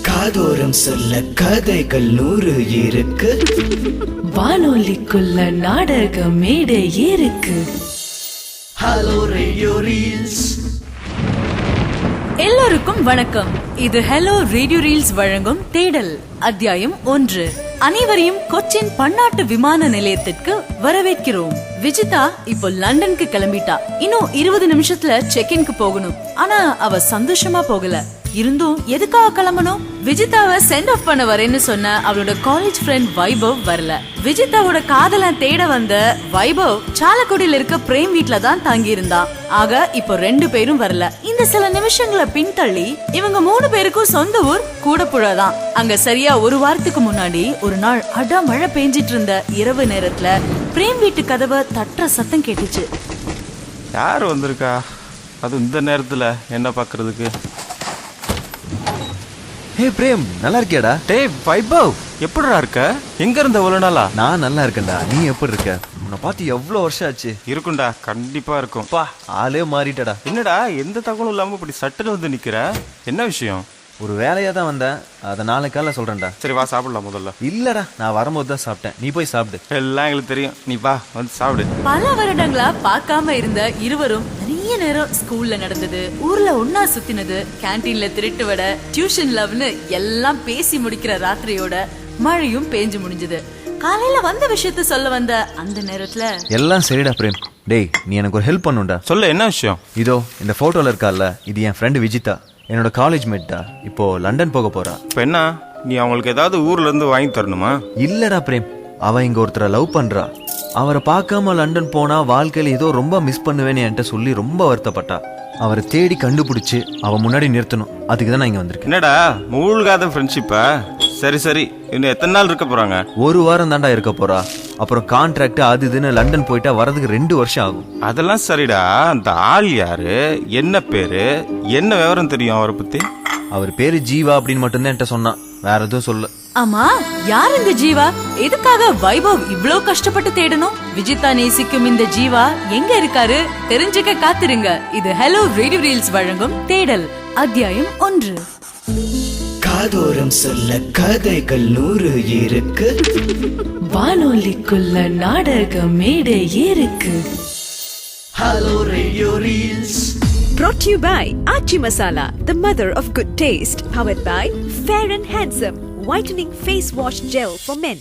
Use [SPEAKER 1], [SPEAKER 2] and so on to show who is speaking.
[SPEAKER 1] காதோரம் சொல்ல கதைகள் 100 இருக்கு.
[SPEAKER 2] வானொலிக்குள்ள நாடக மேடை இருக்கு.
[SPEAKER 1] Hello radio reels.
[SPEAKER 2] எல்லோருக்கும் வணக்கம். இது ஹலோ ரேடியோ ரீல்ஸ் வழங்கும் தேடல் அத்தியாயம் 1. அனைவரையும் கொச்சின் பன்னாட்டு விமான நிலையத்திற்கு வரவேற்கிறோம். விஜிதா இப்போ லண்டனுக்கு கிளம்பிட்டா. இன்னும் 20 நிமிஷத்துல செக் இன்க்கு போகணும். ஆனா அவ சந்தோஷமா போகல. இருந்தும் எதுக்காக கிளம்பணும்? விஜிதாவை சென்ட் ஆஃப் பண்ண வரேன்னு சொன்ன அவளோட காலேஜ் ஃப்ரெண்ட் வைபவ் வரல. விஜிதாவோட காதலன் தேட வந்த வைபவ் சாலக்குடியில இருக்க பிரேம் வீட்ல தான் தங்கி இருந்தான். ஆக இப்போ 2 பேரும் வரல. இந்த சில நிமிஷங்களை பின்தள்ளி இவங்க 3 பேருக்கும் சொந்த ஊர் கூடப்புழா தான். அங்க சரியா 1 வாரத்துக்கு முன்னாடி ஒரு நாள் அட மழை பெஞ்சிட்டு இருந்த இரவு நேரத்துல பிரேம் வீட்டு கதவை தட்டுற சத்தம் கேட்டுச்சு.
[SPEAKER 3] யார் வந்திருக்கா? அது இந்த நேரத்துல என்ன பாக்குறதுக்கு?
[SPEAKER 4] ஹே பிரேம், நல்லா இருக்கியாடா?
[SPEAKER 3] டேய் வைபவ், எப்படிடா இருக்க? எங்க இருந்த இவ்வளவு நாளா?
[SPEAKER 4] நான் நல்லா இருக்கேன்டா. நீ எப்படி இருக்க? உன்னை பார்த்து எவ்வளவு வருஷம் ஆச்சு?
[SPEAKER 3] இருக்கும்டா, கண்டிப்பா இருக்கும்.
[SPEAKER 4] பா, ஆளே மாறிட்டடா.
[SPEAKER 3] என்னடா எந்த தகவலும் இல்லாம இப்படி சட்டுன்னு வந்து நிக்கிற? என்ன விஷயம்?
[SPEAKER 4] ஒரு வேலையா தான் வந்தேன். அதை நாளைக்கு காலைல சொல்றேன்டா.
[SPEAKER 3] சரி வா சாப்பிடலாம். முதல்ல
[SPEAKER 4] இல்லடா, நான் வரும்போது தான் சாப்பிட்டேன். நீ போய் சாப்பிடு.
[SPEAKER 3] எல்லாம் எங்களுக்கு தெரியும். நீ வா வந்து சாப்பிடு.
[SPEAKER 2] பல வருடங்களா பார்க்காம இருந்த இருவரும் நிறைய நேரம் ஸ்கூல்ல நடந்தது, ஊர்ல ஒன்னா சுத்தினது, கேண்டீன்ல திருட்டு வடை, டியூஷன் லவ்னு எல்லாம் பேசி முடிக்கிற ராத்திரியோட மழையும் பேஞ்சு முடிஞ்சது. காலையில வந்த விஷயத்த சொல்ல வந்த அந்த நேரத்துல
[SPEAKER 4] எல்லாம் சரிடா பிரேம். டேய், நீ எனக்கு ஒரு ஹெல்ப் பண்ணுண்டா.
[SPEAKER 3] சொல்ல, என்ன விஷயம்?
[SPEAKER 4] இதோ இந்த போட்டோல இருக்கால, இது என் ஃப்ரெண்டு விஜிதா, என்னோட காலேஜ் மேட்டா. இப்போ லண்டன் போக போறா.
[SPEAKER 3] இப்ப என்ன, நீ அவங்களுக்கு ஏதாவது ஊர்ல இருந்து வாங்கி தரணுமா?
[SPEAKER 4] இல்லடா பிரேம், அவ இங்க ஒருத்தரை லவ் பண்றா. அவரை பார்க்காம லண்டன் போனா வாழ்க்கையில ஏதோ ரொம்ப மிஸ் பண்ணுவேன்னு என்கிட்ட சொல்லி ரொம்ப வருத்தப்பட்டா. அவரை தேடி கண்டுபிடிச்சு அவ முன்னாடி நிறுத்தணும். அதுக்கு தான் நான் இங்க வந்திருக்கேன்.
[SPEAKER 3] என்னடா மூழ்காத ஃப்ரெண்ட்ஷிப்பா? சரி சரி, இன்னும் எத்தனை நாள் இருக்க போறாங்க?
[SPEAKER 4] 1 வாரம் தாண்டா இருக்க போறா. அப்புறம் கான்ட்ராக்ட் அது இதுன்னு லண்டன் போயிட்டா வரதுக்கு 2 வருஷம் ஆகும்.
[SPEAKER 3] அதெல்லாம் சரிடா. அந்த ஆள் யாரு, என்ன பேரு, என்ன விவரம் தெரியும் அவரை பத்தி?
[SPEAKER 4] அவர் பேரு ஜீவா அப்படின்னு மட்டும்தான் என்கிட்ட சொன்னான். வேற எதுவும் சொல்ல.
[SPEAKER 2] ஆமா, யார் இந்த ஜீவா? எதுக்காக வைபவ் இவ்ளோ கஷ்டப்பட்டு தேடணும்? விஜிதா நேசிக்கும் இந்த ஜீவா எங்க இருக்காரு தெரிஞ்சுக்க காத்திருங்க. இது ஹலோ ரேடியோ ரீல்ஸ் வழங்கும் தேடல் அத்தியாயம் 1.
[SPEAKER 1] காதோரம் சொல்ல கதைகள் 100 இருக்கு.
[SPEAKER 2] வானொலிக்குள்ள நாடக மேடை இருக்கு.
[SPEAKER 1] Hello radio reels.
[SPEAKER 5] Brought to you by Aachi Masala, the mother of good taste. Powered by Fair and Handsome, whitening face wash gel for men.